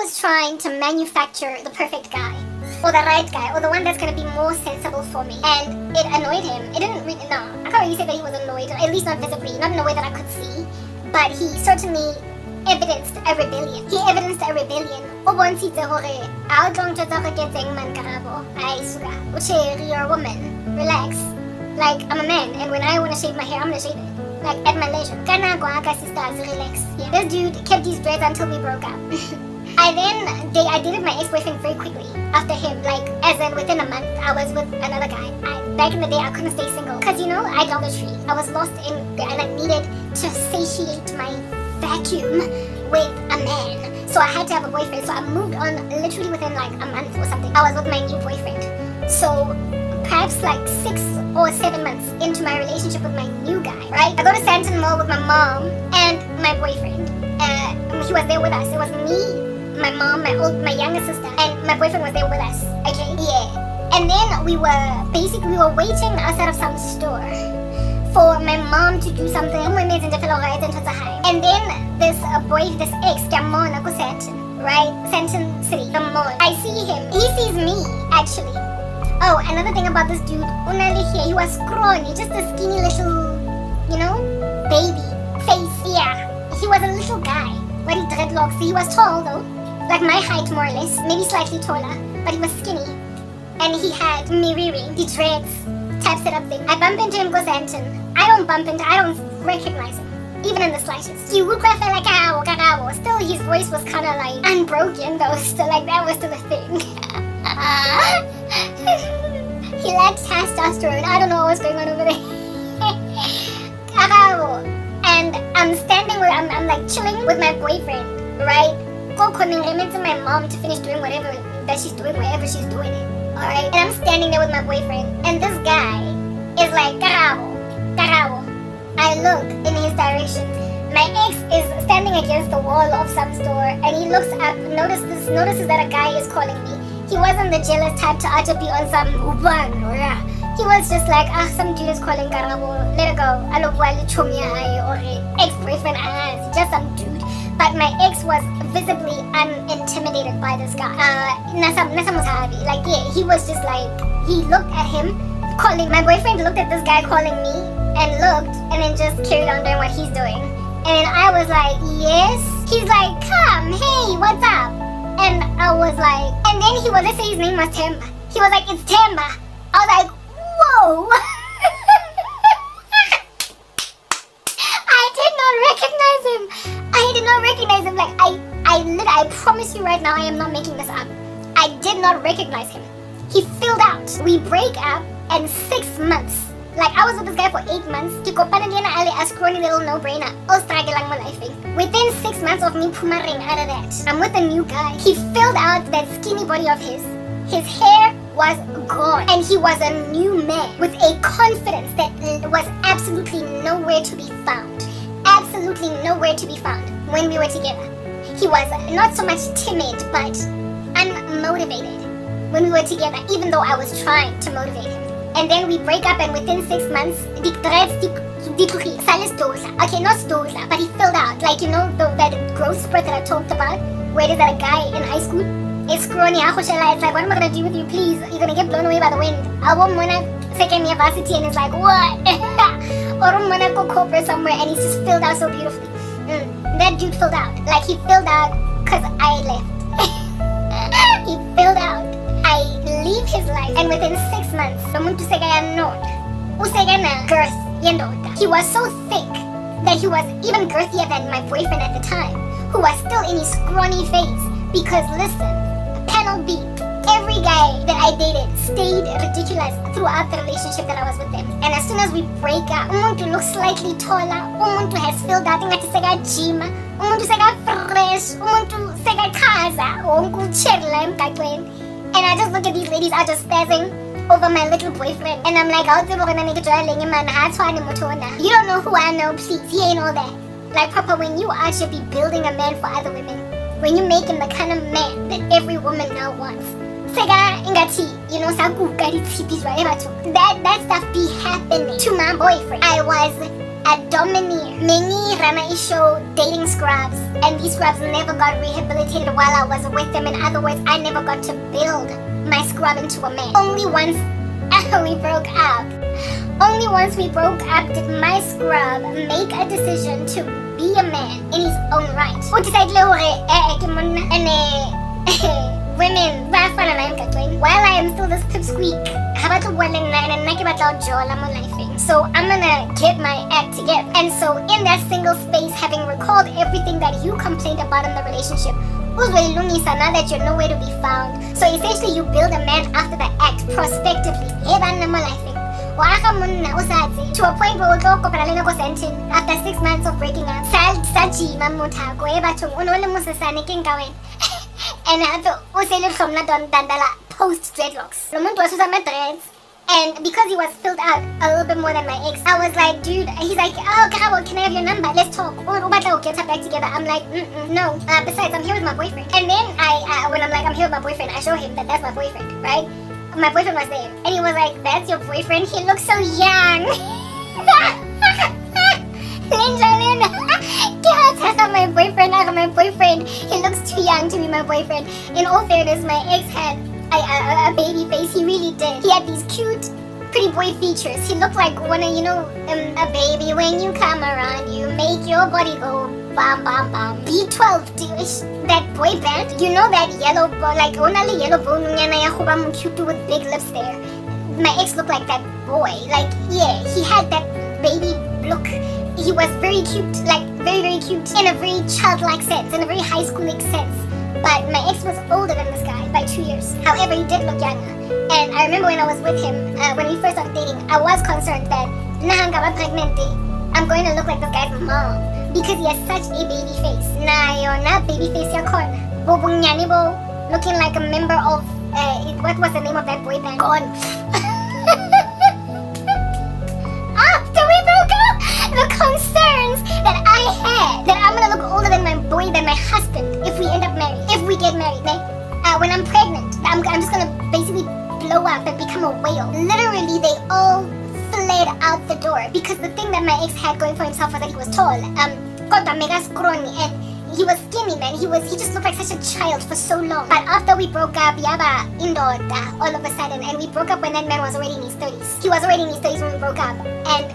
was trying to manufacture the perfect guy, or the right guy, or the one that's gonna be more sensible for me. And it annoyed him. It didn't really, no, I can't really say that he was annoyed, or at least not visibly, not in a way that I could see. But he certainly evidenced a rebellion. He evidenced a rebellion. O bontshitse hore a o tlo ntjwetsa hore ke etseng man Karabo. Ai suka. Uche, you're a woman. Relax. Like, I'm a man, and when I want to shave my hair, I'm gonna shave it. Like, at my leisure. Kana kwa ka sisters, relax. Yeah. This dude kept his dreads until we broke up. I dated my ex-boyfriend very quickly after him. Like, as in within a month, I was with another guy. Back in the day, I couldn't stay single. Because, you know, idolatry. I was lost in, and I needed to satiate my vacuum with a man. So I had to have a boyfriend. So I moved on literally within like a month or something. I was with my new boyfriend. So perhaps like 6 or 7 months into my relationship with my new guy, right? I go to Sandton Mall with my mom and my boyfriend. He was there with us. It was me, my mom, my younger sister, and my boyfriend was there with us. Okay, yeah. And then we were waiting outside of some store for my mom to do something. And then this ex, Gamona, go Sandton, right? Sandton City, the mall. I see him. He sees me, actually. Oh, another thing about this dude, he was scrawny, just a skinny little, you know, baby face. Yeah, he was a little guy, but he dreadlocks. He was tall though, like my height more or less, maybe slightly taller, but he was skinny. And he had miriri, the dreads, type setup thing. I bump into him, go Sandton. I don't recognize him, even in the slightest. He would cry like Karabo. Still, his voice was kind of like unbroken though, still like that was still a thing. He lacked testosterone. I don't know what was going on over there. And I'm standing where I'm like chilling with my boyfriend, right? Go calling to my mom to finish doing whatever that she's doing, wherever she's doing it. Alright? And I'm standing there with my boyfriend, and this guy is like, Karabo. I look in his direction. My ex is standing against the wall of some store, and he looks up, notices that a guy is calling me. He wasn't the jealous type to be on some uban. He was just like, some dude is calling Karabo, let it go. I look well, or ex-boyfriend, just some dude. But my ex was visibly unintimidated by this guy. Like, yeah, he was just like, he looked at him calling. My boyfriend looked at this guy calling me and looked, and then just carried on doing what he's doing. And then I was like, yes. He's like, come, hey, what's up? And I was like, and then let's say his name was Temba. He was like, it's Temba. I was like, whoa. I did not recognize him. Like, I promise you right now, I am not making this up. I did not recognize him. He filled out. We break up, and 6 months. Like, I was with this guy for 8 months. A scrawny little no-brainer. Within 6 months of me pumaring out of that, I'm with a new guy. He filled out that skinny body of his. His hair was gone. And he was a new man with a confidence that was absolutely nowhere to be found. Absolutely nowhere to be found when we were together. He was not so much timid, but unmotivated when we were together, even though I was trying to motivate him. And then we break up, and within 6 months, the dreads, okay, not stodla, but he filled out, like, you know, that growth spurt that I talked about, where it is that a guy in high school is scrawny, it's like, what am I gonna do with you, please? You're gonna get blown away by the wind. I won't wanna second year varsity, and it's like, what? Or I'm gonna go corporate somewhere, and he's just filled out so beautifully. That dude filled out, like, he filled out because I left. He filled out. I leave his life, and within 6 months, he was so thick that he was even girthier than my boyfriend at the time, who was still in his scrawny face. Because listen, panel B, every guy that I dated stayed ridiculous throughout the relationship that I was with them. And as soon as we break up, umuntu looks slightly taller, umuntu has filled out, ingathi sekajima, umuntu sekafresh, umuntu sekakhaza, onkucherla emgaqweni. And I just look at these ladies are just spazzing over my little boyfriend. And I'm like, you don't know who I know, please. He ain't all that. Like, Papa, when you should be building a man for other women. When you make him the kind of man that every woman now wants. That stuff be happening to my boyfriend. I domineer. Many rana issue dating scrubs, and these scrubs never got rehabilitated while I was with them. In other words, I never got to build my scrub into a man. Only once we broke up. Only once we broke up did my scrub make a decision to be a man in his own right. Women, while I am still this pipsqueak, so I'm gonna get my act together. And so in that single space, having recalled everything that you complained about in the relationship, now that you're nowhere to be found. So essentially you build a man after the act prospectively. To a point where after 6 months of breaking up, and post dreadlocks. And because he was filled out a little bit more than my ex, I was like, dude, he's like, oh, Karabo, can I have your number? Let's talk. We'll get her back together. I'm like, no. Besides, I'm here with my boyfriend. And then when I'm like, I'm here with my boyfriend, I show him that that's my boyfriend, right? My boyfriend was there. And he was like, that's your boyfriend? He looks so young. My boyfriend, he looks too young to be my boyfriend. In all fairness, my ex had a baby face. He really did. He had these cute, pretty boy features. He looked like one of, a baby. When you come around, you make your body go bam bam bam. B12, that boy band. You know that yellow, like only yellow bone cute with big lips there. My ex looked like that boy. Like, yeah, he had that baby look. He was very cute, like very, very cute in a very childlike sense, in a very high schoolic sense. But my ex was older than this guy by 2 years. However, he did look younger. And I remember when I was with him, when we first started dating, I was concerned that I'm going to look like this guy's mom because he has such a baby face. Not baby face yakon. Looking like a member of what was the name of that boy band? Gone. After we broke up, the concerns that I had that I'm gonna look older than my husband if we end up married, if we get married, when I'm pregnant, I'm just gonna basically blow up and become a whale. Literally, they all fled out the door because the thing that my ex had going for himself was that he was tall, mega scrawny, and he was skinny, man. He just looked like such a child for so long. But after we broke up, yaba indoda all of a sudden, and we broke up when that man was already in his 30s. He was already in his 30s when we broke up, and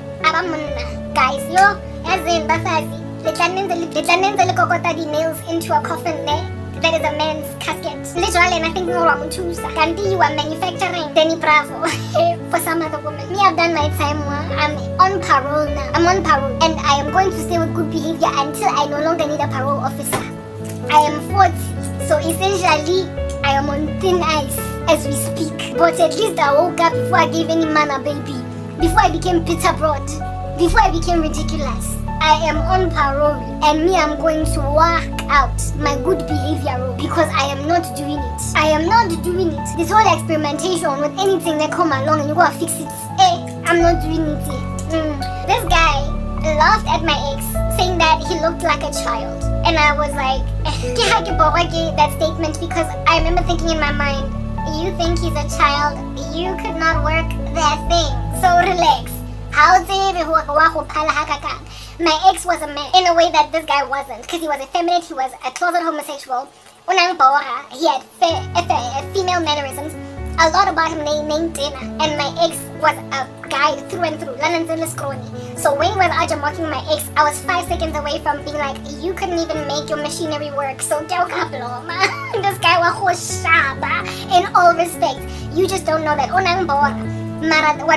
guys, yo, as in bafazi, letlanenza lekokota the nails into a coffin there. That is a man's casket. Literally, and I think Kanti, you are manufacturing Danny Bravo for some other woman. Me, I've done my time. I'm on parole now. I'm on parole, and I am going to stay with good behavior until I no longer need a parole officer. I am 40, so essentially, I am on thin ice as we speak. But at least I woke up before I gave any man a baby. Before I became Peter Broad. Before I became ridiculous. I am on parole, and me, I'm going to work out my good behavior role because I am not doing it. I am not doing it. This whole experimentation with anything that come along and you go fix it. I'm not doing it. This guy laughed at my ex, saying that he looked like a child, and I was like, that statement because I remember thinking in my mind, you think he's a child? You could not work that thing. So relax. My ex was a man in a way that this guy wasn't, because he was effeminate, he was a closet homosexual. He had female mannerisms. A lot about him named Dana, and my ex was a guy through and through. So when he was Aja mocking my ex, I was 5 seconds away from being like, you couldn't even make your machinery work. So this guy was sharp in all respects. You just don't know that. What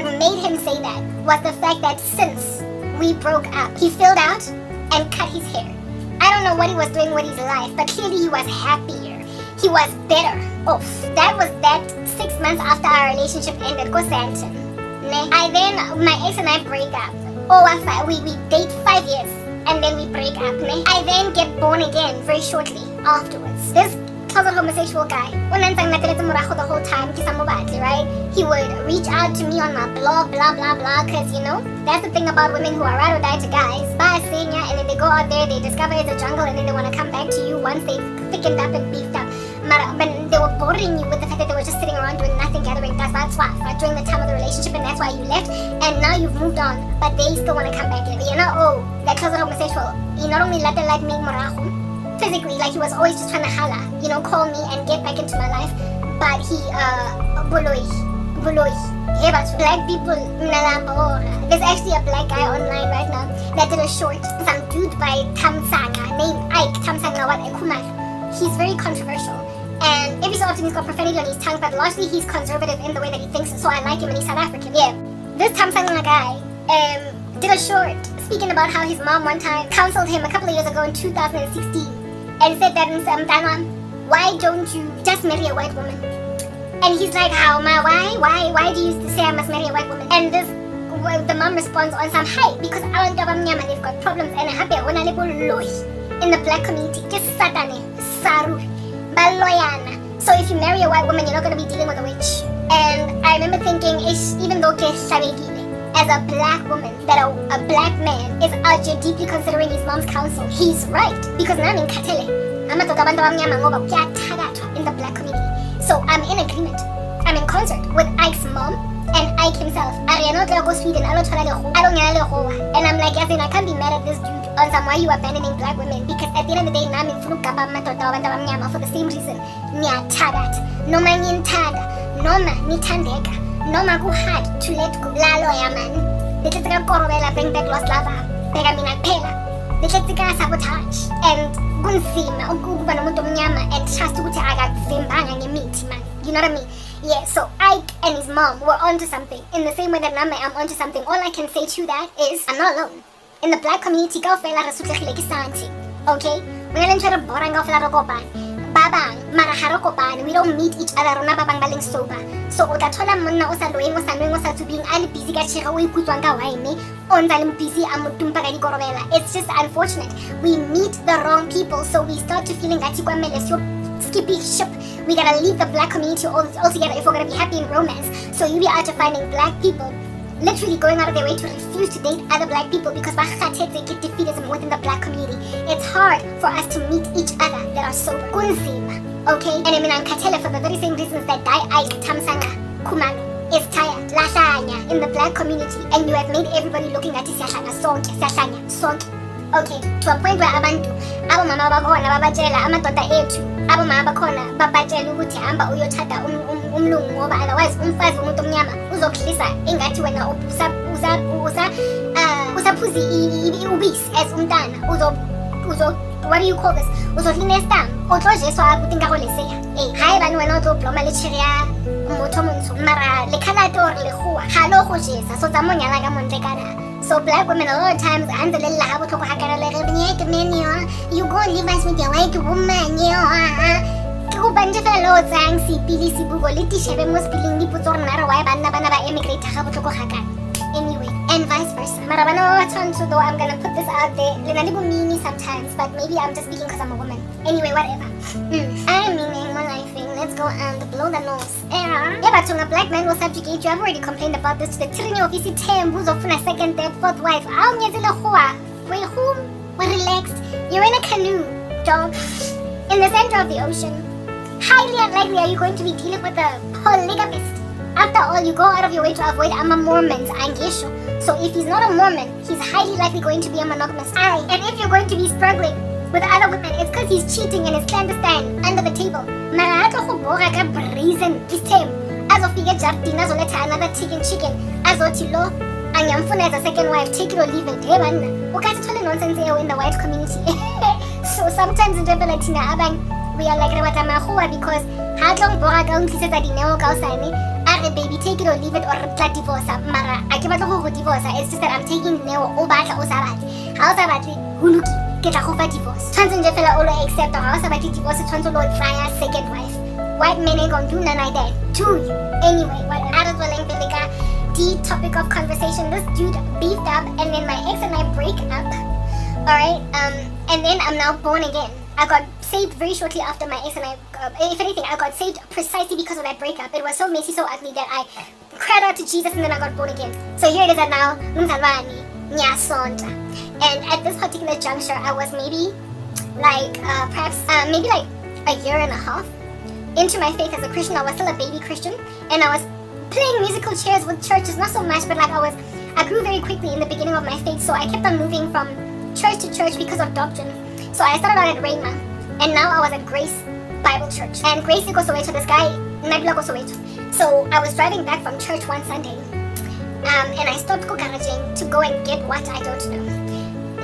made him say that was the fact that since we broke up, he filled out and cut his hair. I don't know what he was doing with his life, but clearly he was happier. He was better off. That was that 6 months after our relationship ended. Go Santon. My ex and I break up. We date 5 years and then we break up. I then get born again very shortly afterwards. This closet homosexual guy, the whole time, right? He would reach out to me on my blog, blah blah blah, because that's the thing about women who are ride or die to guys. And then they go out there, they discover it's a jungle, and then they want to come back to you once they've thickened up and beefed up. but they were boring you with the fact that they were just sitting around doing nothing, gathering dust. That's why, during the time of the relationship, and that's why you left. And now you've moved on, but they still want to come back. You know, oh, that closet homosexual. He not only let the light make morago physically, like he was always just trying to holla, you know, call me and get back into my life, but he buloi. Black people, there's actually a black guy online right now that did a short, some dude by Tamsanga named Ike Tamsanga Kumar. He's very controversial, and every so often he's got profanity on his tongue, but largely he's conservative in the way that he thinks, so I like him, and he's South African. Yeah, this Tamsanga guy did a short speaking about how his mom one time counseled him a couple of years ago in 2016 and said that, why don't you just marry a white woman? And he's like, how, ma, why do you say I must marry a white woman? And the mom responds on some, hey, because abantu abamnyama, they've got problems, and in the black community, just satane, saru, baloyana. So if you marry a white woman, you're not going to be dealing with a witch. And I remember thinking, even though as a black woman, that a black man is out here deeply considering his mom's counsel, he's right. Because nami ngikhathele, amadoda abantu abamnyama ngoba kuyathakathwa in the black community. So I'm in agreement. I'm in concert with Ike's mom and Ike himself. I don't go Sweden. I don't and I'm like, yes, I can't be mad at this dude on some why you abandoning black women, because at the end of the day, I'm in for the same reason. Noma nginthanda, noma nithandeka, noma kuhard to let go. Lalo yaman. Let's Korobela bring back lost lover. Bega mina kuphela. Let's sabotage and kunzima ukuba nomuntu omnyama and trust ukuthi akakuvimbanga ngemithi man. You know what I mean? Yeah, so Ike and his mom were onto something. In the same way that Name I'm onto something. All I can say to that is I'm not alone. In the black community, kaofela re sotlegile ke santi. Okay? We don't try to borang kaofela re kopane. Babang, mara ha re kopane. We don't meet each other rona babang baleng sober. So o tla thola monna o sa loeng o sa nweng o sa tsubing a le busy ka tshega o ikutswang ka wine o ntse le busy a mo tumpa ka dikorobela. It's just unfortunate. We meet the wrong people, so we start to feeling gati kwamele syo skippy ship. We gotta leave the black community altogether if we're gonna be happy in romance. So you be out to finding black people literally going out of their way to refuse to date other black people because defeatism within the black community. It's hard for us to meet each other that are sober. Kunzima, okay? And I mean, I'm Katela for the very same reasons that Ike Tamsanga Kumano is tired. Lahlanya in the black community, and you have made everybody looking at Siahlanya sonke. Okay, to a point where abantu abo mama bakhona babatshela amadoda ethu abo mama bakhona babatshela ukuthi hamba uyothatha umlungu ngoba otherwise umfazi womuntu omnyama uzokhulisa engathi wena usaphuzi ubisi as umntana what do you call this? Uzodlinestam otlojeswa akuthi ngakoleseya hayi bani wena uzobloma lechiria motho montsho mara le khalate or le khuwa ha lo go jesa so tsamonyana ka montekana. So black women a lot of times you go and live us with your white woman go banje fela lo tsang sipili sibugo le tishebe mo spilling di putso rena re why bana ba emigrate ga botlhoko ga kana. Anyway, and vice versa. Mara bana ba tshwantsho though, I'm gonna put this out there. Lena le bomini sometimes, but maybe I'm just speaking because I'm a woman. Anyway, whatever. I'm meaning my life thing. Let's go and blow the nose. Yeah, but when a black man will subjugate you, I've already complained about this to the tyranny of his who's often a second, third, fourth wife. We're home. We're relaxed. You're in a canoe, dog, in the center of the ocean. Highly unlikely are you going to be dealing with a polygamist. After all, you go out of your way to avoid Mormons, Angesho. So if he's not a Mormon, he's highly likely going to be a monogamous. And if you're going to be struggling with other women, it's because he's cheating and is clandestine under the table. Marato go bora ka brazen system. Azofika Jardina zoleta another chicken. Azotilo anyamfuna as a second wife, take it or leave it. Hey man, ukati thole nonsense in the white community. So sometimes in Rebelatina abang we are like rebata mahua because hadlong bora ka untlisetsa dineo ka usane. Baby, take it or leave it or divorce. Mara, I can't go divorce. It's just that I'm taking Neo Obata Osabat. How's about Huluki? Get a hofa divorce. Chanson Jeffela Ola accept or house about divorce, Chanson Lord Fire, second wife. White men ain't gonna do none like that to you. Anyway, what added willing Bilika, the topic of conversation. This dude beefed up, and then my ex and I break up. Alright, and then I'm now born again. I got saved very shortly after my ex and I, if anything, I got saved precisely because of that breakup. It was so messy, so ugly that I cried out to Jesus and then I got born again. So here it is now, Mzalwani, Nyasonta. And at this particular juncture, I was maybe like, perhaps, maybe like a year and a half into my faith as a Christian. I was still a baby Christian, and I was playing musical chairs with churches, not so much, but like I grew very quickly in the beginning of my faith, so I kept on moving from church to church because of doctrine. So I started out at Rhema, and now I was at Grace Bible Church. And Grace Iko Soweto, this guy, Nabila Ko Soweto. So I was driving back from church one Sunday, and I stopped garaging to go and get what I don't know.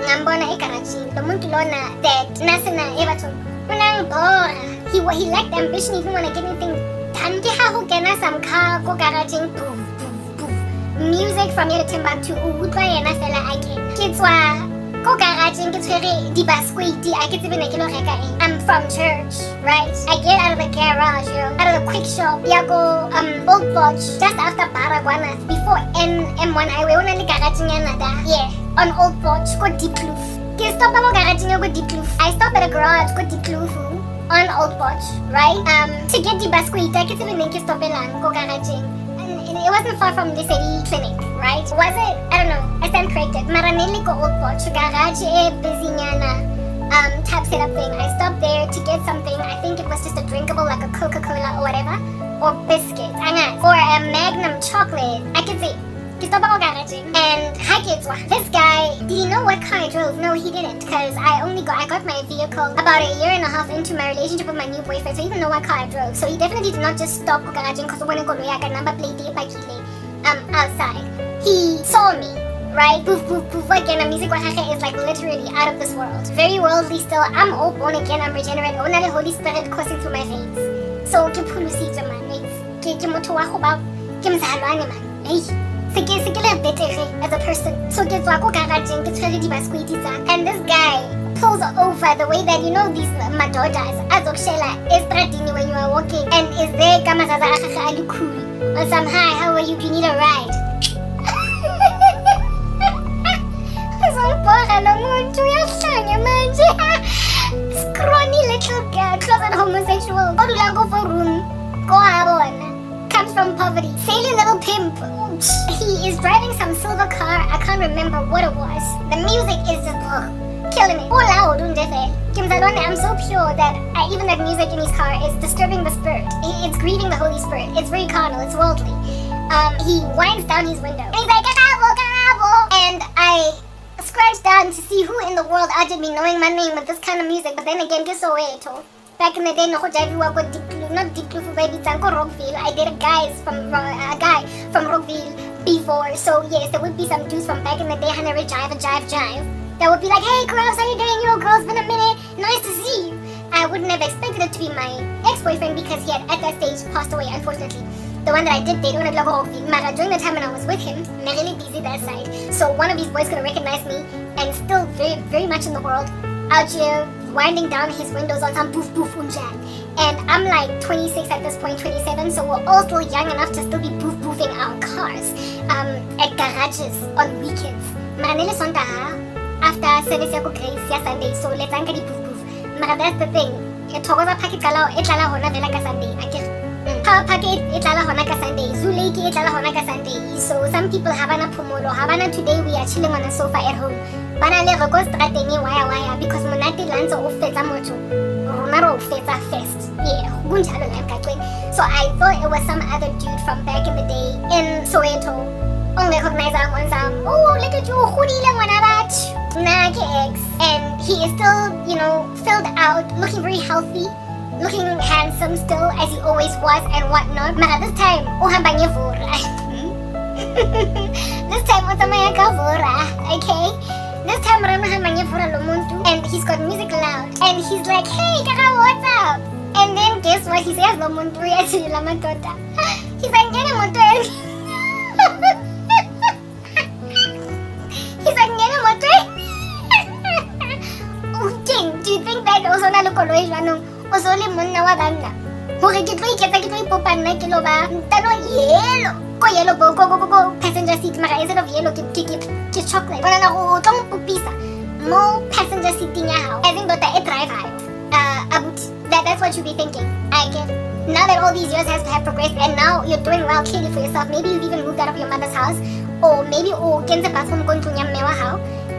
Ngambona egaraging, lomuntu lona that nasina ebathon. Unang bora. He lacked ambition, he didn't want to get anything done. Ke ha ho kena some car go garaging, poof, poof, poof. Music from here to Timbuktu, utlwa yena fela again. Ke tswa go garaging, ke tshwere di basquete, I get even a kilo reka eng. I'm from church, right? I get out of the garage, out of the quick shop, ya go Old Lodge, just after Baragwana, before M1 highway, una le garaging yana da. Yeah, on Old Lodge, go Deep Kloof. Ke stop go garaging go Deep Kloof. I stop at a garage, go Deep Kloof. On Old Lodge, right? To get the basquete, I get even a stop go garaging. It wasn't far from the city clinic, right? Was it? I don't know. I stand corrected. Maranelli go Old Lodge, garage busy nyana type setup thing. I stopped there to get something. I think it was just a drinkable, like a Coca-Cola or whatever, or biscuits, or a Magnum chocolate. I can say. And this guy, did he know what car I drove? No, he didn't, because I got my vehicle about a year and a half into my relationship with my new boyfriend, so he didn't know what car I drove. So he definitely did not just stop garaging because when I go to number plate outside. He saw me, right? Poof, poof, poof. Again, the music is like literally out of this world. Very worldly still. I'm all born again. I'm regenerate. Oh, the Holy Spirit coursing through my veins. So, ke phulusitswe man. Ke motho wa go ba ke mzalwane man. Hey. As a person. So get garaging, get ready and this guy pulls over the way that these madodas azokushela estradini when you are walking, and is there kamazaza akaka alukhulu on some hi, how are you, do you need a ride? Scrawny little girl, closet homosexual, go for room, go on. Comes from poverty. Sailor little pimp. He is driving some silver car. I can't remember what it was. The music is just killing it. I'm so pure that even that music in his car is disturbing the spirit. It's grieving the Holy Spirit. It's very carnal. It's worldly. He winds down his window and he's like, Karabo, Karabo. And I scratched down to see who in the world ought me knowing my name with this kind of music. But then again, just so back in the day, not Deep Kloof, baby, Rockville. I did a guy from Rockville before. So yes, there would be some dudes from back in the day, Hanare Jive. That would be like, hey, girls, how you doing? Girl, it's been a minute. Nice to see you. I wouldn't have expected it to be my ex-boyfriend because he had at that stage passed away, unfortunately. The one that I did date, during the time when I was with him, I'm really busy that side. So one of these boys could recognize me, and still very, very much in the world, out here winding down his windows on some poof poof unjan. And I'm like 26 at this point, 27, so we're all still young enough to still be poof poofing our cars at garages on weekends. Maranele Sontaha, after service yako grace ya Sunday, so let's anka di poof poof. Mara, that's the thing. Thokoza packet etlala hona vela ka Sunday. Power packet etlala hona ka Sunday. Zuleki etlala hona ka Sunday. So some people havana phomolo, havana today we are chilling on a sofa at home. Bana le go strateni waya because monate lanzo o fetsa motho. Romaro fetsa first. Yeah, gunjalo la mkaqweni. So I thought it was some other dude from back in the day in Soweto. Recognize on some, oh, look at you, khudile ngwana batho. Nah, ex. And he is still, filled out, looking very healthy, looking handsome still, as he always was and whatnot. But this time, uhamba ngevura. This time, utamaya kavura, okay? This time, and he's got music loud. And he's like, hey, Karabo, what's up? And then guess what? He says, he's like, get him on he's like, get him on do you think that also na lokoloy jwanong o so le monna wa banna hore ke tlo ipopa nna ke lo ba tano yellow go passenger seat mara instead of yellow ke chocolate bona na go tlo mpopisa mo passenger seat ya hao as in dota e drive that's what you be thinking. I get now that all these years have progressed and now you're doing well clearly for yourself. Maybe you've even moved out of your mother's house, or maybe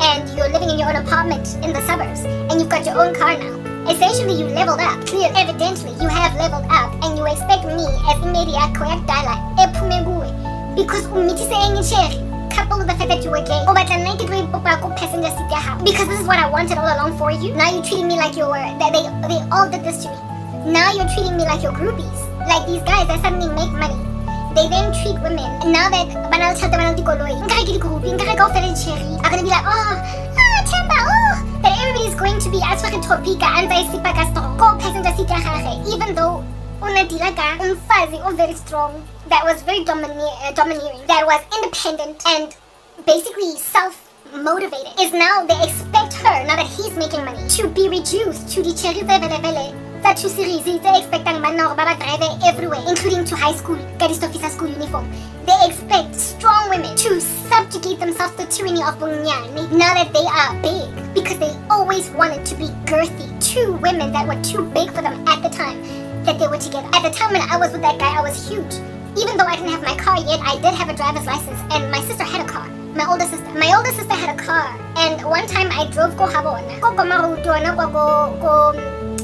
and you're living in your own apartment in the suburbs and you've got your own car now. Essentially, you leveled up. Clearly, evidently, you have leveled up and you expect me as imeli yakho yakudala ephume kuwe because umithise enye cherry couple with the fact that you were gay. Oh, but then naked way passenger seat because this is what I wanted all along for you. Now you're treating me like you were they all did this to me. Now you're treating me like your groupies. Like these guys that suddenly make money. They then treat women. And now that banal chata banal tikoloi, I'm gonna be like, Temba, that everybody's going to be as fucking topika and they sipa go passenger seat even though unadilaga umfazi or very strong, that was very domineering, that was independent and basically self-motivated, is now they expect her, now that he's making money, to be reduced to the cherry that two series they expect baba drive everywhere, including to high school, Gadist officer school uniform. They expect strong women to subjugate themselves to the tyranny of Bunyani now that they are big, because they always wanted to be girthy. Two women that were too big for them at the time that they were together. At the time when I was with that guy, I was huge. Even though I didn't have my car yet, I did have a driver's license, and my sister had a car. My older sister had a car, and one time I drove Karabo,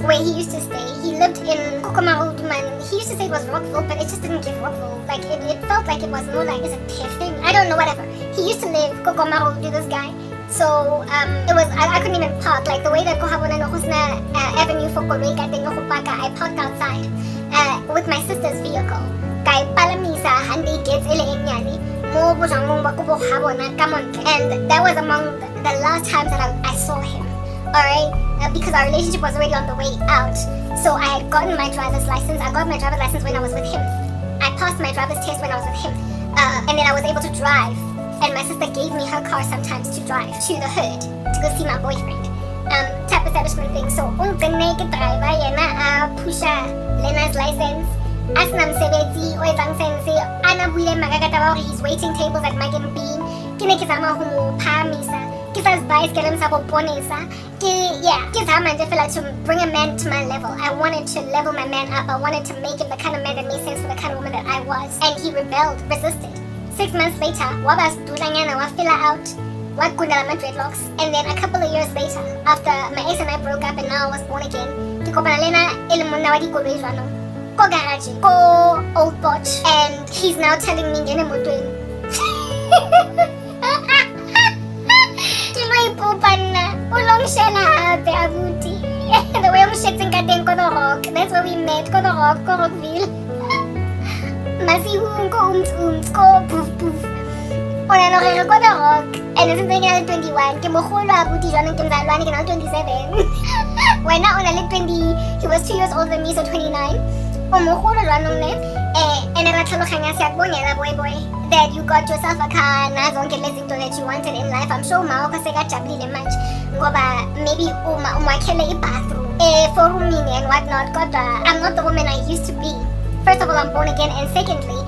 where he used to stay. He lived in Kokomaruduman. He used to say it was Rockville, but it just didn't give Rockville. Like it felt like it was more like it's a Tefin. I don't know, whatever. He used to live Kokomarudu, this guy. So it was I couldn't even park. Like the way that Kohabona Husna Avenue for Koreka I parked outside with my sister's vehicle. Kay palamisa handi gets ile enyali mo bujang mong bakubo habona kamon. And that was among the last times that I saw him. Alright, because our relationship was already on the way out. So I had gotten my driver's license. I got my driver's license when I was with him. I passed my driver's test when I was with him. And then I was able to drive. And my sister gave me her car sometimes to drive to the hood to go see my boyfriend. Type establishment thing. So naked driver yana pusha Lena's license. Asnam sebeti o etang sense ana buile magagatawa he's waiting tables at Magen Bean. Kinekizama humu pamisa. Kisas bias get him sabo ponesa. Kizama just feel like to bring a man to my level. I wanted to level my man up. I wanted to make him the kind of man that made sense for the kind of woman that I was. And he rebelled, resisted. 6 months later, wabas dudanyana wafila out. Wakundala my dreadlocks. And then a couple of years later, after my ex and I broke up and now I was born again, Kikopanalena ilmuna wadi ko bezano. Ko garage, ko old botch. And he's now telling me ngene motweni. Ulong shela be abuti. The way I'm shitting kating ko the rock. That's where we met. Ko the rock, ko Rockville. Masihung ko ko poof poof. Ona no re ko the rock. And this is the year 21. Ke mo kholo abuti jana ke mzalwane ke now 27. When now on 20, he was 2 years older than me, so 29. O mo kholo jana ne. And I tlhaloganya se akbonyela boy. That you got yourself a car, nazonke lezinto that you wanted in life. I'm sure Mao sekajabulile manje ngoba maybe umakhele ibathroom for rooming and whatnot. Kodwa I'm not the woman I used to be. First of all, I'm born again, and secondly,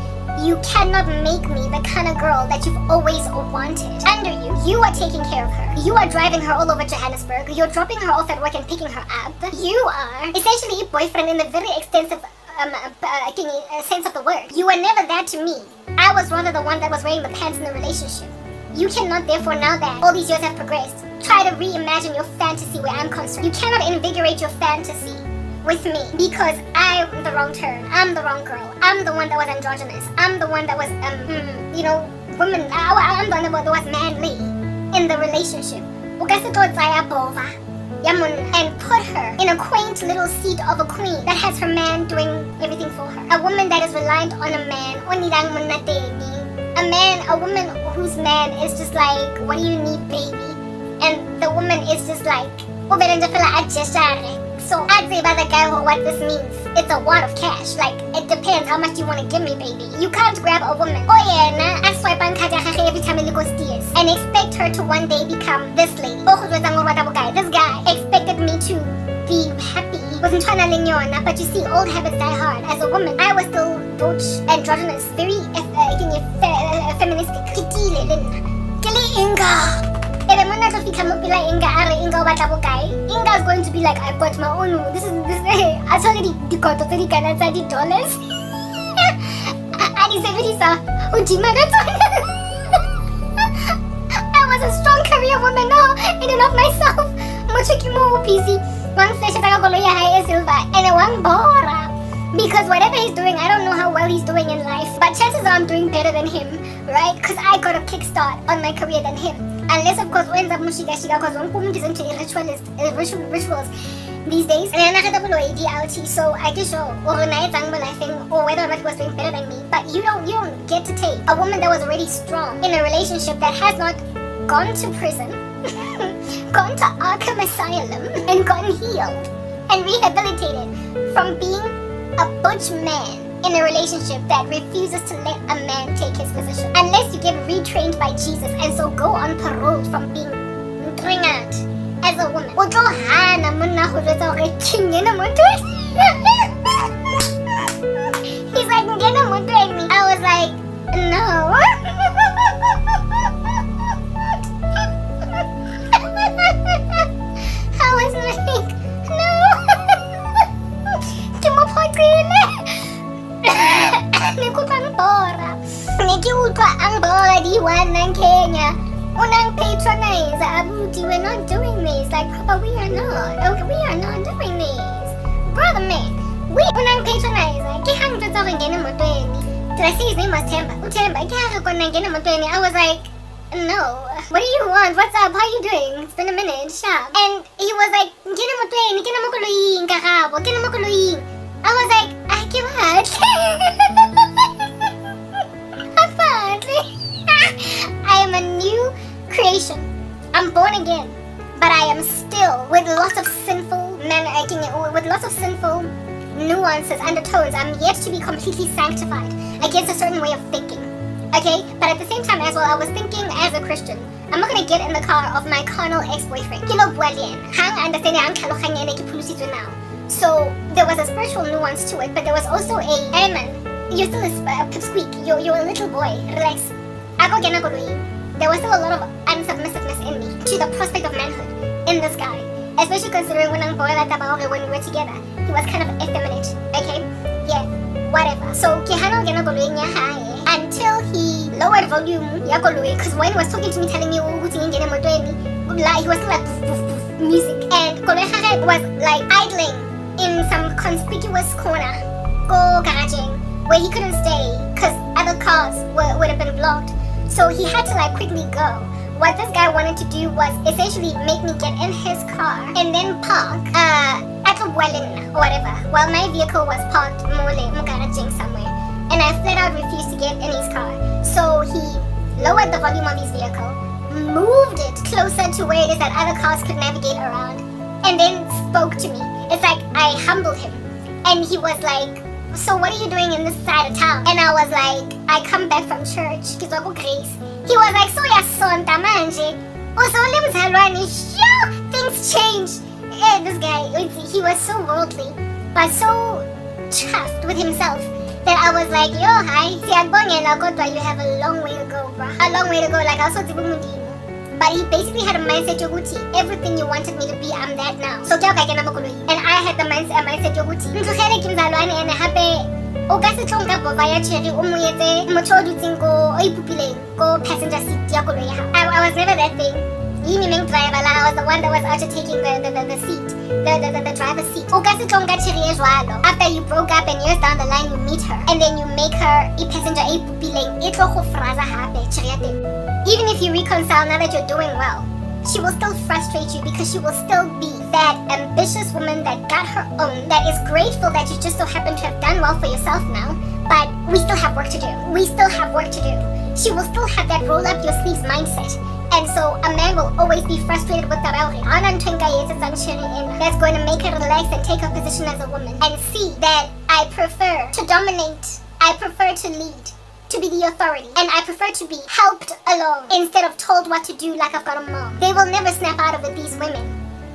you cannot make me the kind of girl that you've always wanted. Under you, you are taking care of her. You are driving her all over Johannesburg. You're dropping her off at work and picking her up. You are essentially a boyfriend in a very extensive sense of the word. You were never that to me. I was rather the one that was wearing the pants in the relationship. You cannot therefore, now that all these years have progressed, try to reimagine your fantasy where I'm concerned. You cannot invigorate your fantasy with me because I'm the wrong turn. I'm the wrong girl. I'm the one that was androgynous. I'm the one that was, woman. I'm the one that was manly in the relationship. And put her in a quaint little seat of a queen that has her man doing everything for her. A woman that is reliant on a man. A woman whose man is just like, what do you need, baby? And the woman is just like, so I'd say about the guy what this means. It's a wad of cash. Like, it depends how much you want to give me, baby. You can't grab a woman. Oh yeah, I swipe on every time it goes tears and expect her to one day become this lady. This guy expected me to be happy. Wasn't trying to lenyona, but you see, old habits die hard. As a woman, I was still butch, androgynous, very feministic. Kili Inga. If I'm not to become Inga is going to be like, I've got my own. This is I told you the $30. I was a strong career woman now, in and of myself. Mucho busy. One flesh is a silver and a one bora. Because whatever he's doing, I don't know how well he's doing in life. But chances are I'm doing better than him, right? Because I got a kickstart on my career than him. Unless, of course, we end up mushiga-shiga, because one woman is into rituals these days. And I'm not going to ideality, so I just show or whether or not he was doing better than me. But you don't get to take a woman that was already strong in a relationship that has not gone to prison, gone to Arkham Asylum, and gotten healed and rehabilitated from being a butch man in a relationship that refuses to let a man take his position. Unless you get retrained by Jesus and so go on parole from being ringat as a woman. He's like, I was like, no. I was like, no. Nikupa ang body one ng Kenya. Unang patronize, Abuti, we're not doing this. Like, Papa, we are not. Okay, we are not doing this. Brother man, we unang patronize. Kihang to talking again in did I say his name was Temba? Temba, I was like, no. What do you want? What's up? How are you doing? It's been a minute. Sharp. And he was like, Karabo. I was like, I give up. I am a new creation. I'm born again. But I am still with lots of sinful with lots of sinful nuances, undertones. I'm yet to be completely sanctified against a certain way of thinking. Okay? But at the same time as well, I was thinking as a Christian, I'm not gonna get in the car of my carnal ex-boyfriend. So there was a spiritual nuance to it, but there was also a, hey man, you're still a pipsqueak, you're a little boy, relax. There was still a lot of unsubmissiveness in me to the prospect of manhood in this guy. Especially considering when we were together, he was kind of effeminate, okay? Yeah, whatever. So until he lowered volume, because when he was talking to me, telling me, he was still like music, and was like idling in some conspicuous corner, where he couldn't stay because other cars would have been blocked. So he had to like quickly go. What this guy wanted to do was essentially make me get in his car and then park at a Wellen or whatever, while my vehicle was parked somewhere. And I flat out refused to get in his car. So he lowered the volume of his vehicle, moved it closer to where it is that other cars could navigate around, and then spoke to me. It's like I humbled him. And he was like, so what are you doing in this side of town? And I was like, I come back from church. He was like, so ya sonta manje. Things changed. This guy, he was so worldly, but so chuffed with himself that I was like, yo, hi, you have a long way to go, bro. A long way to go, like I was but he basically had a mindset yoguti, everything you wanted me to be, I'm that now. So and I had the mindset yoguti. And happy passenger seat. I was never that thing. I was the one that was out taking the seat, the driver's seat. After you broke up and years down the line you meet her and then you make her a passenger even if you reconcile now that you're doing well, she will still frustrate you because she will still be that ambitious woman that got her own, that is grateful that you just so happen to have done well for yourself now, but we still have work to do. We still have work to do. She will still have that roll up your sleeves mindset. And so a man will always be frustrated with that that's going to make her relax and take her position as a woman and see that I prefer to dominate, I prefer to lead, to be the authority, and I prefer to be helped along instead of told what to do like I've got a mom. They will never snap out of it, these women.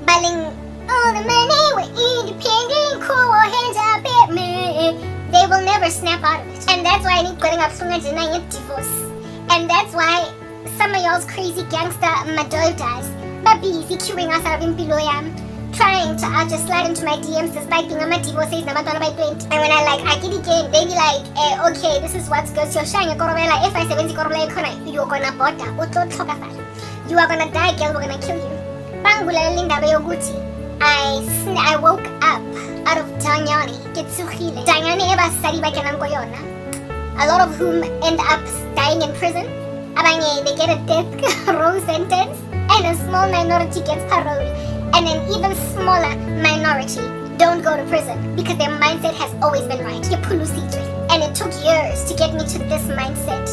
Baling, oh, the men, hey, we're independent, cool, hands up at me. They will never snap out of it. And that's why I need putting up denying divorce. And that's why some of y'all's crazy gangster madoltas are busy queuing us out of Impiloyam, trying to just slide into my DMs despite being on my divorces by 20. And when I get it again, they be like, okay, this is what's good. So shine your Korobela, if I say when you're gonna bota, you are gonna die, girl, we're gonna kill you. Bangula Linda Bayoguti. I woke up out of Danyani, Kitsukile. Danyani eba sadi ba kenang ko yona. A lot of whom end up dying in prison. Abanye, they get a death row sentence, and a small minority gets parole, and an even smaller minority don't go to prison because their mindset has always been right. And it took years to get me to this mindset,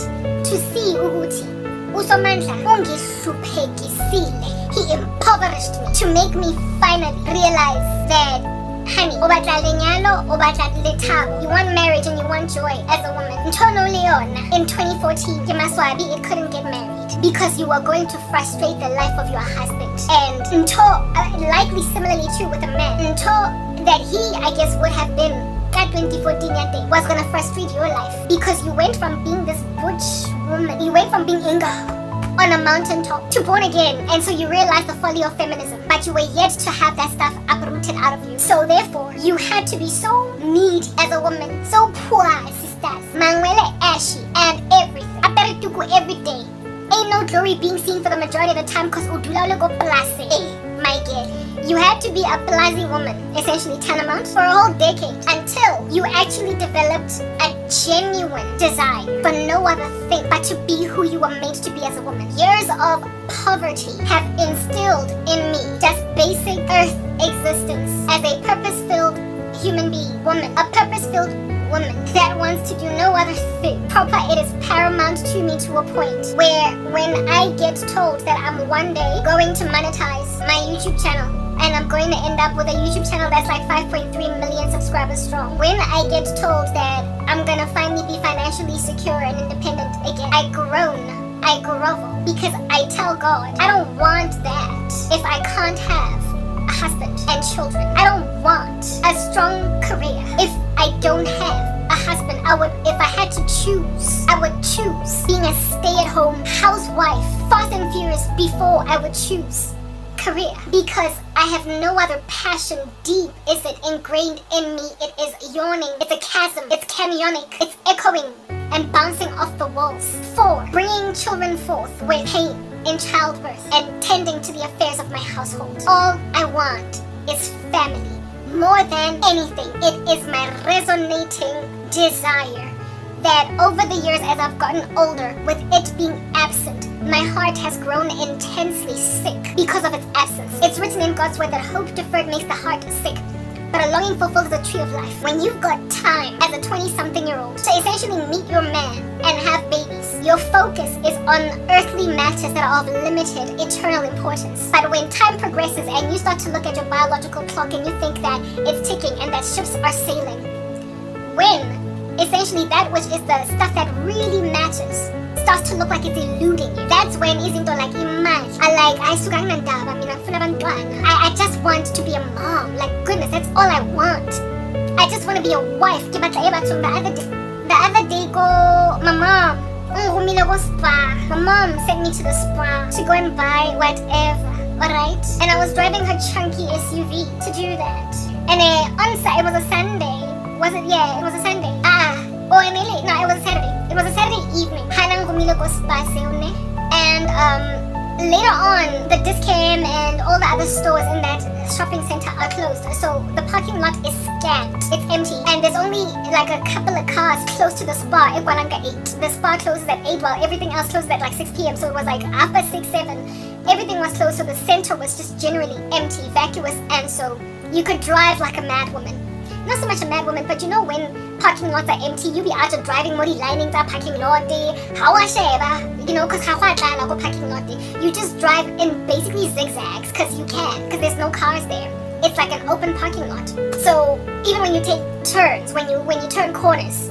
to see ukuthi uSomandla ungihluphekisile. He impoverished me to make me finally realize that, honey, you want marriage and you want joy as a woman. In 2014, it couldn't get married because you were going to frustrate the life of your husband. And likely similarly too with a man, that he, I guess, would have been that 2014 was gonna frustrate your life because you went from being this butch woman, you went from being Inga on a mountaintop to born again, and so you realized the folly of feminism, but you were yet to have that stuff uprooted out of you. So therefore, you had to be so needy as a woman, so poor, sisters, mangwele ashy, and everything. Aperituku every day. Ain't no glory being seen for the majority of the time because udula go place. Hey, my girl. You had to be a blasi woman, essentially tantamount, for a whole decade until you actually developed a genuine desire for no other thing but to be who you were made to be as a woman. Years of poverty have instilled in me just basic earth existence as a purpose-filled human being, woman, a purpose-filled woman that wants to do no other thing. Proper, it is paramount to me to a point where when I get told that I'm one day going to monetize my YouTube channel, and I'm going to end up with a YouTube channel that's like 5.3 million subscribers strong. When I get told that I'm going to finally be financially secure and independent again, I grovel, because I tell God, I don't want that if I can't have a husband and children. I don't want a strong career if I don't have a husband. If I had to choose, I would choose being a stay-at-home housewife, fast and furious, before I would choose career, because I have no other passion. Deep is it ingrained in me. It is yawning. It's a chasm. It's canyonic. It's echoing and bouncing off the walls. 4, bringing children forth with pain in childbirth and tending to the affairs of my household. All I want is family. More than anything, it is my resonating desire that over the years as I've gotten older, with it being absent, my heart has grown intensely sick because of its absence. It's written in God's word that hope deferred makes the heart sick, but a longing fulfilled is a tree of life. When you've got time as a 20-something-year-old to essentially meet your man and have babies, your focus is on earthly matters that are of limited, eternal importance. But when time progresses and you start to look at your biological clock and you think that it's ticking and that ships are sailing, when essentially that which is the stuff that really matters starts to look like it's eluding you, that's when izinto like imagine. I just want to be a mom. Like, goodness, that's all I want. I just want to be a wife. The other day my mom sent me to the spa to go and buy whatever, alright? And I was driving her chunky SUV to do that. And it was a Sunday. Was it? Yeah, it was a Sunday. No, it was a Saturday. It was a Saturday evening. And later on, the Discam and all the other stores in that shopping center are closed. So the parking lot is scant. It's empty. And there's only like a couple of cars close to the spa at 8. The spa closes at 8 while everything else closes at like 6 p.m. So it was like after 6, 7, everything was closed. So the center was just generally empty, vacuous. And so you could drive like a mad woman. Not so much a mad woman, but you know when parking lots are empty, you be out of driving modi linings are parking lot day. How I sheba, you know, cause how I go parking lot day. You just drive in basically zigzags, cause you can, cause there's no cars there. It's like an open parking lot. So even when you take turns, when you turn corners,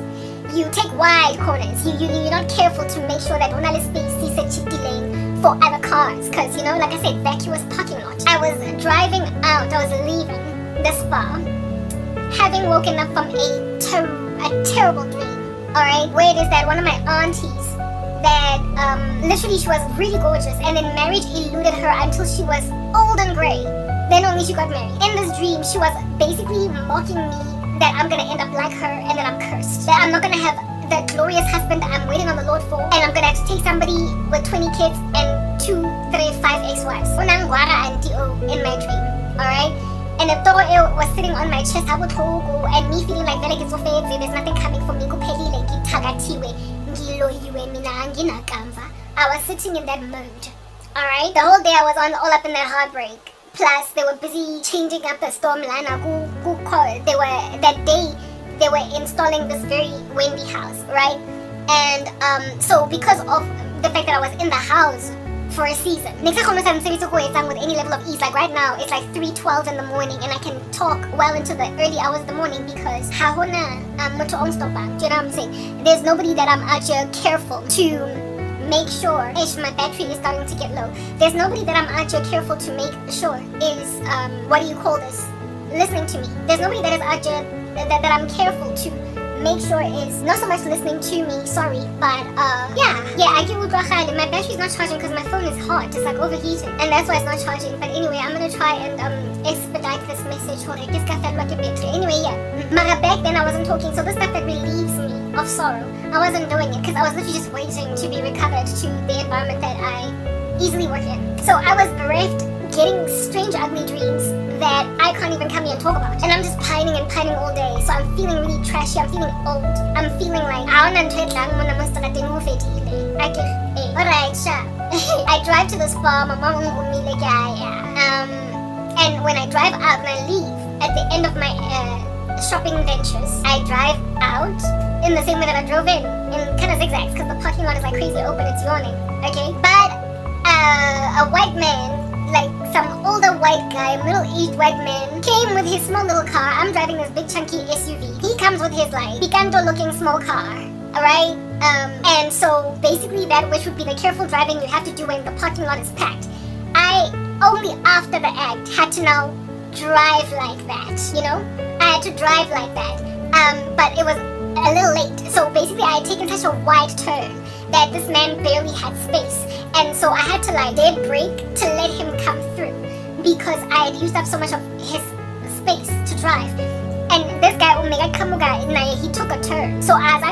you take wide corners. You're not careful to make sure that one space is a chitty lane for other cars, cause you know, like I said, vacuous parking lot. I was driving out. I was leaving the spa, having woken up from a terrible dream, alright, where it is that one of my aunties that literally she was really gorgeous, and then marriage eluded her until she was old and gray. Then only she got married. In this dream, she was basically mocking me that I'm gonna end up like her and that I'm cursed, that I'm not gonna have the glorious husband I'm waiting on the Lord for, and I'm gonna have to take somebody with 20 kids and 2, 3, 5 ex-wives. In my dream, alright? And the toro was sitting on my chest, and me feeling like there's nothing coming for me. I was sitting in that mode. Alright? The whole day I was all up in that heartbreak. Plus, they were busy changing up the storm liner. That day, they were installing this very windy house, right? And so because of the fact that I was in the house for a season, with any level of ease. Like right now, it's like 3:12 in the morning, and I can talk well into the early hours of the morning because do you know what I'm saying? There's nobody that I'm out here careful to make sure if my battery is starting to get low. There's nobody that I'm out here careful to make sure is listening to me. There's nobody that is out here that I'm careful to make sure is not so much listening to me, sorry, but I get my battery's not charging because my phone is hot, it's like overheating, and that's why it's not charging. But anyway, I'm gonna try and expedite this message. Anyway, but back then I wasn't talking, so the stuff that relieves me of sorrow, I wasn't doing it because I was literally just waiting to be recovered to the environment that I easily work in. So I was bereft, getting strange ugly dreams that I can't even come here and talk about, and I'm just pining and pining all day. So I'm feeling really trashy, I'm feeling old, I'm feeling like alright, I drive to this bar, my mom and when I drive out and I leave at the end of my shopping ventures, I drive out in the same way that I drove in kind of zigzags because the parking lot is like crazy open, it's yawning, okay? But a white man, like some older white guy, middle-aged white man, came with his small little car. I'm driving this big chunky SUV. He comes with his like picanto-looking small car, alright? And so basically that which would be the careful driving you have to do when the parking lot is packed. I only after the act had to now drive like that, you know? I had to drive like that. But it was a little late. So basically I had taken such a wide turn that this man barely had space. And so I had to like dead brake to let him come through because I had used up so much of his space to drive. And this guy, he took a turn. So as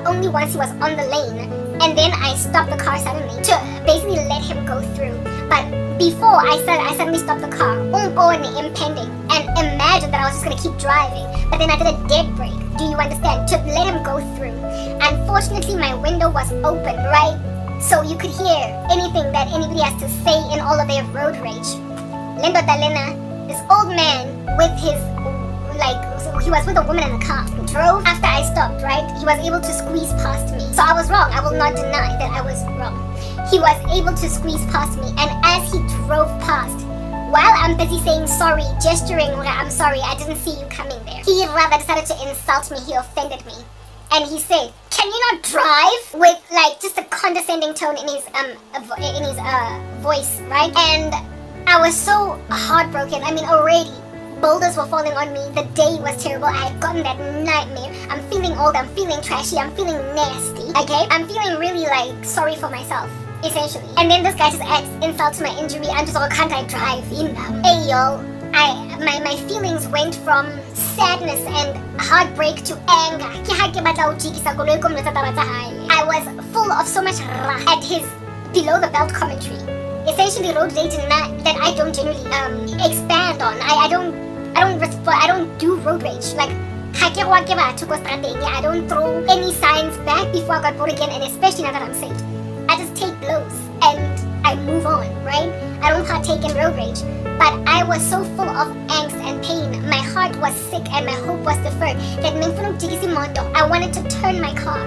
only once he was on the lane, and then I stopped the car suddenly to basically let him go through. But before I suddenly stopped the car, impending, and imagined that I was just gonna keep driving. But then I did a dead brake. Do you understand? To let him go through. Unfortunately, my window was open, right? So you could hear anything that anybody has to say in all of their road rage. Lindo Dalena, this old man with his, he was with a woman in the car, drove after I stopped, right? He was able to squeeze past me. So I was wrong. I will not deny that I was wrong. He was able to squeeze past me, and as he drove past, while I'm busy saying sorry, gesturing, I'm sorry, I didn't see you coming there, he rather decided to insult me. He offended me. And he said, "Can you not drive?" with like just a condescending tone in his voice, right? And I was so heartbroken. I mean, already boulders were falling on me. The day was terrible. I had gotten that nightmare. I'm feeling old. I'm feeling trashy. I'm feeling nasty. Okay, I'm feeling really like sorry for myself, essentially. And then this guy just adds insult to my injury. I'm just all, can't I drive? Hey yo, my feelings went from sadness and heartbreak to anger. I was full of so much rah at his below the belt commentary. Essentially road rage that I don't generally expand on. I don't do road rage. Like I don't throw any signs back before I got born again, and especially now that I'm saved. I just take blows and I move on, right? I don't partake in road rage. But I was so full of angst and pain. My heart was sick and my hope was deferred that I wanted to turn my car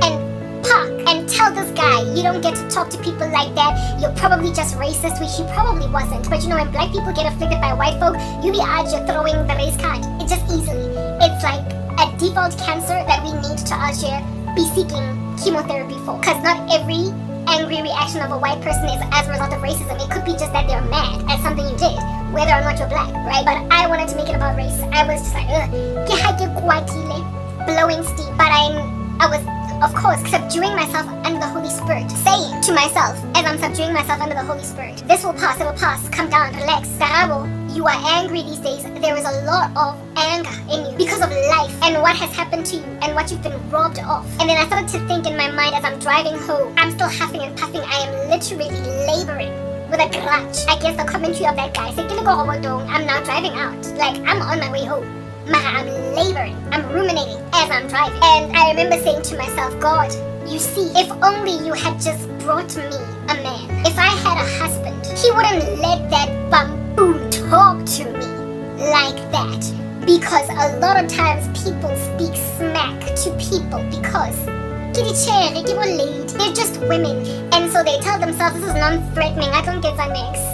and park and tell this guy, you don't get to talk to people like that. You're probably just racist, which he probably wasn't. But you know, when black people get afflicted by white folk, you be out here throwing the race card. It just easily. It's like a default cancer that we need to out here be seeking chemotherapy for. Because not every angry reaction of a white person is as a result of racism. It could be just that they're mad at something you did, whether or not you're black, right? But I wanted to make it about race. I was just like, blowing steam. But I was, of course, subduing myself under the Holy Spirit, saying to myself, as I'm subduing myself under the Holy Spirit, this will pass, it will pass, come down, relax. Karabo, you are angry these days. There is a lot of anger in you because of life and what has happened to you and what you've been robbed of. And then I started to think in my mind as I'm driving home, I'm still huffing and puffing. I am literally laboring with a grudge against the commentary of that guy. I'm now driving out. Like, I'm on my way home. I'm laboring. I'm ruminating as I'm driving. And I remember saying to myself, God, you see, if only you had just brought me a man. If I had a husband, he wouldn't let that bamboo talk to me like that. Because a lot of times people speak smack to people because they're just women. And so they tell themselves, this is non-threatening, I don't get next.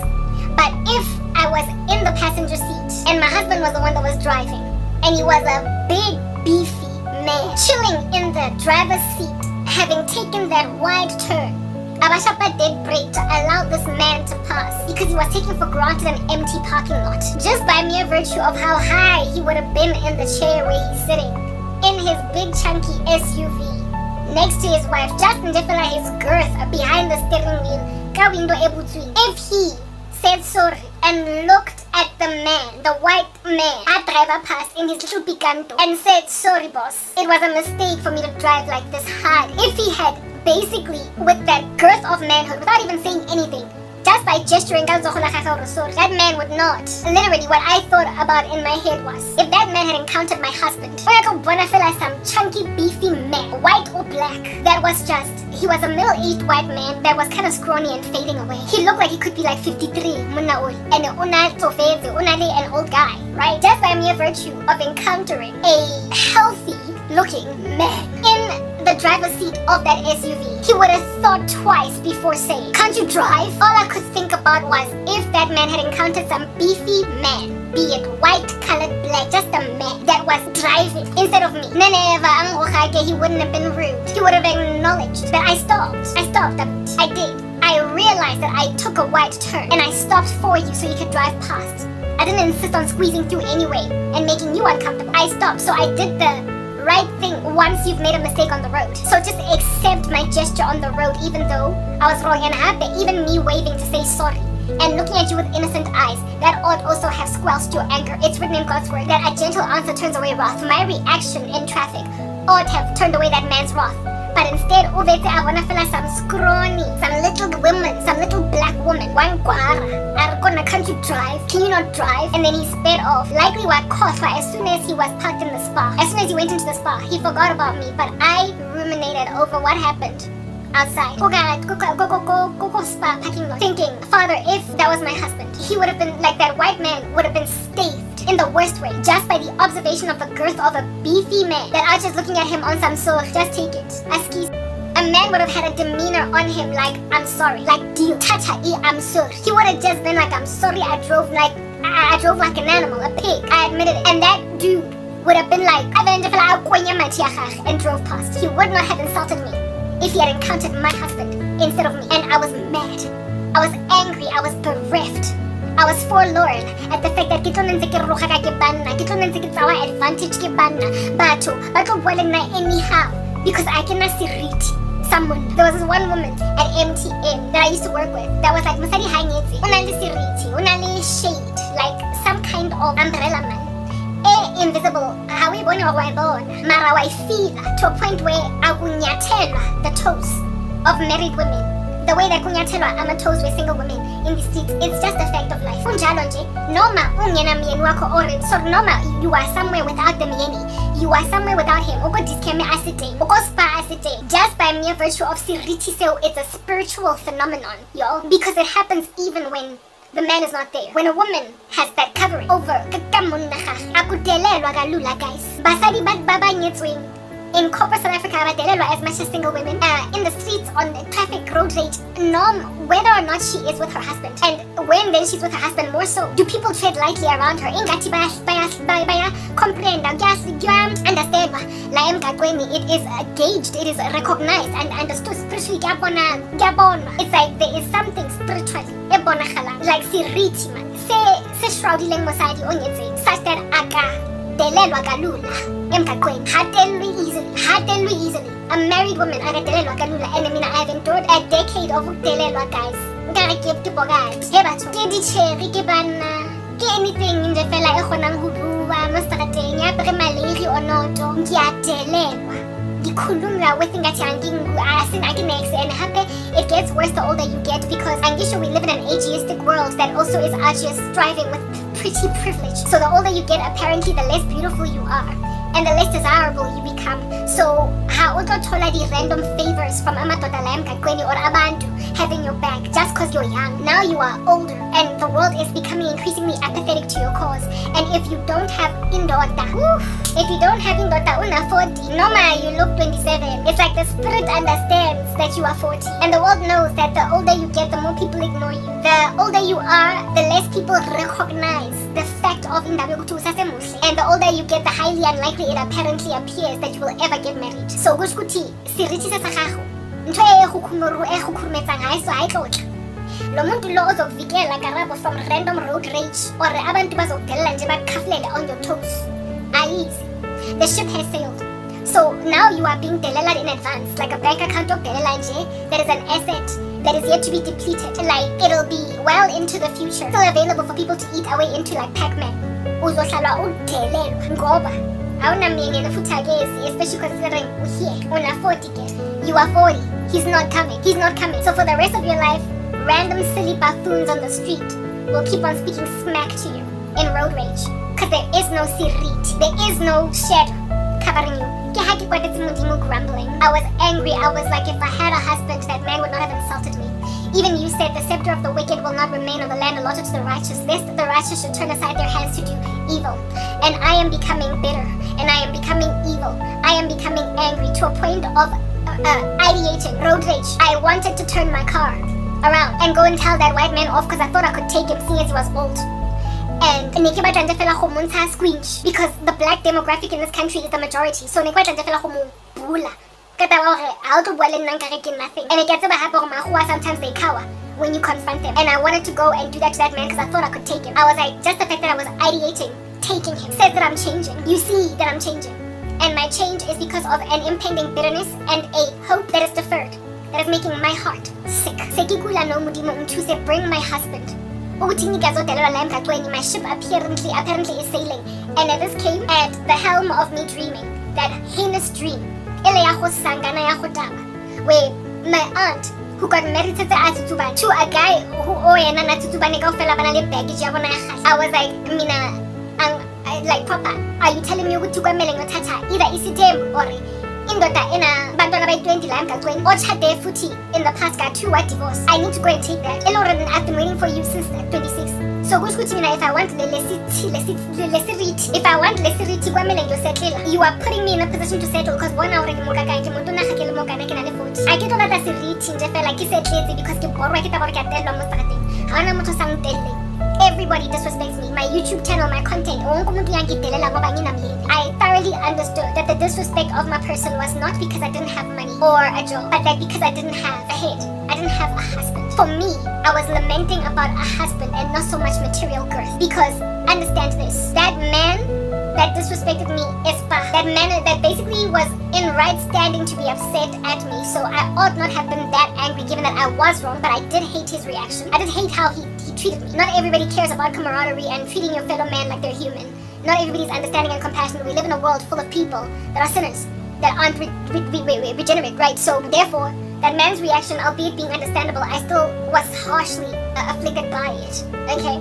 But if I was in the passenger seat and my husband was the one that was driving, and he was a big, beefy man chilling in the driver's seat, having taken that wide turn, Abashapa did brake to allow this man to pass because he was taking for granted an empty parking lot. Just by mere virtue of how high he would have been in the chair where he's sitting, in his big chunky SUV, next to his wife, just in his girth behind the steering wheel, if he said sorry and looked at the man, the white man, our driver passed in his little picanto and said, sorry boss, it was a mistake for me to drive like this hard. If he had basically, with that girth of manhood, without even saying anything, just by gesturing, that man would not. Literally, what I thought about in my head was, if that man had encountered my husband, some chunky, beefy man, white or black, that was just, he was a middle-aged white man that was kind of scrawny and fading away. He looked like he could be like 53, and an old guy, right? Just by mere virtue of encountering a healthy-looking man in the driver's seat of that SUV, he would have thought twice before saying, can't you drive? All I could think about was if that man had encountered some beefy man, be it white, colored, black, just a man that was driving instead of me. He wouldn't have been rude. He would have acknowledged that I stopped. I did. I realized that I took a wide turn and I stopped for you so you could drive past. I didn't insist on squeezing through anyway and making you uncomfortable. I stopped, so I did the right thing once you've made a mistake on the road. So just accept my gesture on the road even though I was wrong, and even me waving to say sorry and looking at you with innocent eyes, that ought also have squelched your anger. It's written in God's word that a gentle answer turns away wrath. My reaction in traffic ought have turned away that man's wrath. But instead, I want to feel like some scrawny, some little woman, some little black woman, one guara. Can't you drive? Can you not drive? And then he sped off. Likely what caused, as soon as he was parked in the spa, as soon as he went into the spa, he forgot about me. But I ruminated over what happened outside. Go spa parking lot. Thinking, Father, if that was my husband, he would have been like that white man would have been staved in the worst way just by the observation of the girth of a beefy man that I was just looking at him on some sort of just take it. Askis. A man would have had a demeanor on him like, I'm sorry, like deal, I'm sorry. He would have just been like, I'm sorry, I drove like an animal, a pig, I admitted it. And that dude would have been like, and drove past. He would not have insulted me if he had encountered my husband instead of me. And I was mad, I was angry, I was bereft, I was forlorn at the fact that our advantage anyhow because I cannot see someone. There was this one woman at MTN that I used to work with that was like Masadi Hanyeti, unali siriti, unali shade, like some kind of umbrella man. Invisible, how we born or why born, mara I feel to a point where agunyatela the toes of married women. The way that kunyatela ama toes with single women in the streets, it's just a fact of life. Noma ungena mieni wako orange, so noma you are somewhere without the mieni. You are somewhere without him. Just by mere virtue of siriti, so it's a spiritual phenomenon, yo. Because it happens even when the man is not there. When a woman has that covering over, guys. In corporate South Africa, as much as single women, in the streets, on the traffic, road rage, whether or not she is with her husband, and when then she's with her husband more so, do people tread lightly around her? Comprehend, understand, it is gauged, it is recognized and understood spiritually. It's like there is something spiritually, like siriti man, se shroudileng mosadi onyetseng, such that delelwa kalula emgaqweni, hatelwe easily. A married woman akadelelwa kalula, and I have endured a decade of delelwa, guys. Nkare ke tipokadi he batho ke ditšheri ke banna ke anything nje fela e kgonang ho bua mo strateng ya pre maleri onoto ke a delelwa ngikhuluma with ngathi anginex, and happy it gets worse the older you get, because we live in an ageistic world that also is arduous, striving with pretty privilege. So the older you get, apparently the less beautiful you are and the less desirable you become. So ha utothola di random favors from amadoda la emgaqweni or abantu having your back just because you're young. Now you are older and the world is becoming increasingly apathetic to your cause. And if you don't have indoda, if you don't have indoda una 40, noma you look 27. It's like the spirit understands that you are 40, and the world knows that the older you get, the more people ignore you. The older you are, the less people recognize the fact of indaba yokuthi usasemuhle, and the older you get, the highly unlikely it apparently appears that you will ever get married. So kusho ukuthi sirithi sa gago ntho e khurumetsang ha iso ha itlotla lo muntu lo ozokuvikela Karabo from random road rage or abantu bazokudelela nje bakhafulele on your toes. Easy. The ship has sailed. So now you are being delayed in advance, like a bank account of delayed that is an asset that is yet to be depleted. Like it'll be well into the future, still available for people to eat away into, like Pac-Man. Uzohlala udelelwa ngoba awunamini futhi agesi, especially considering una 40 ke. You are 40. He's not coming. So for the rest of your life, random silly buffoons on the street will keep on speaking smack to you in road rage, because there is no siriti, there is no shadow covering you. Grumbling. I was angry. I was like, if I had a husband, that man would not have insulted me. Even you said the scepter of the wicked will not remain on the land allotted to the righteous, lest the righteous should turn aside their hands to do evil. And I am becoming bitter, and I am becoming evil. I am becoming angry to a point of ideating, road rage. I wanted to turn my car around and go and tell that white man off, because I thought I could take him seeing as he was old. And squinch, because the black demographic in this country is the majority. So nothing. And it gets about sometimes they cower when you confront them. And I wanted to go and do that to that man because I thought I could take him. I was like, just the fact that I was ideating taking him says that I'm changing. You see that I'm changing. And my change is because of an impending bitterness and a hope that is deferred, that is making my heart sick. Bring my husband. My ship apparently is sailing, and this came at the helm of me dreaming that heinous dream where my aunt, who got married to a guy who I was like, like, Papa, are you telling me to go either isitem or indoda ena bantwana by 20 la emgaqweni ochade futhi in the past got 2 divorce? I need to go and take that. I've been waiting for you since 26. So kusho ukuthi mina, if I want lesiriti kwamele ngiyosetlela. You are putting me in a position to settle, because one hour ngimuka kanje muntu nagakele moka na kena le 40. I get all that siriti nje fela ke setletse because ke borwa ke tabora ke atelwa mo strateng. Ha ona motho sang telle. Everybody disrespects me, my YouTube channel, my content. I thoroughly understood that the disrespect of my person was not because I didn't have money or a job, but that because I didn't have a head, I didn't have a husband. For me, I was lamenting about a husband and not so much material girth. Because, understand this, that man that disrespected me is that man that basically was in right standing to be upset at me. So I ought not have been that angry, given that I was wrong, but I did hate his reaction. I did hate how he treated me. Not everybody cares about camaraderie and treating your fellow man like they're human. Not everybody's understanding and compassionate. We live in a world full of people that are sinners, that aren't regenerate, right? So therefore, that man's reaction, albeit being understandable, I still was harshly afflicted by it. Okay?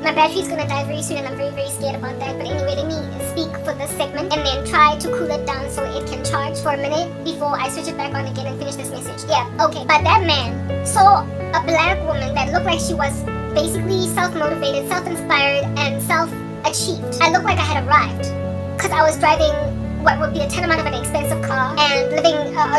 My battery's gonna die very soon, and I'm very, very scared about that. But anyway, let me speak for this segment and then try to cool it down so it can charge for a minute before I switch it back on again and finish this message. Yeah, okay. But that man saw a black woman that looked like she was basically self-motivated, self-inspired, and self-achieved. I looked like I had arrived, because I was driving what would be a tenement of an expensive car and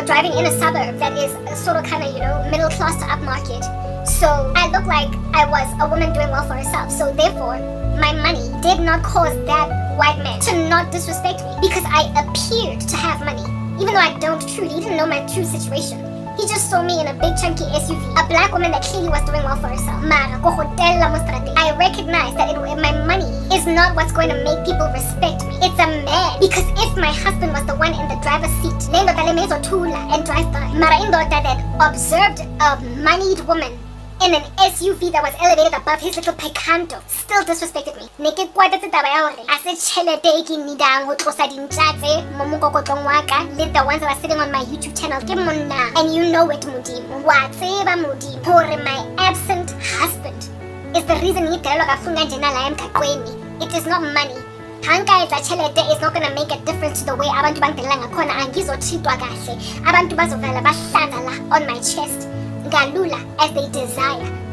driving in a suburb that is sort of kind of, middle class to upmarket. So I looked like I was a woman doing well for herself. So therefore, my money did not cause that white man to not disrespect me, because I appeared to have money, even though I don't truly. He didn't know my true situation. He just saw me in a big chunky SUV, a black woman that clearly was doing well for herself. I recognize that my money is not what's going to make people respect me. It's a man. Because if my husband was the one in the driver's seat, and drive by, Mara indota that observed a moneyed woman in an SUV that was elevated above his little Picanto still disrespected me. Neke kwatetse taba ya hore a se tšhelete e ke nidang ho tlosa dintja tse mo mokokotlong wa ka le the ones that are sitting on my YouTube channel ke monna. And you know it, Modimo. Wa tseba Modimo hore my absent husband is the reason ngitelelwa kafunga njena la emgaqweni. It is not money. Hanka etsa tšhelete is not gonna make a difference to the way abantu bangidelela ngakhona. Angizotreatwa kahle. Abantu bazovela bahlanza la on my chest ngalula as they desire.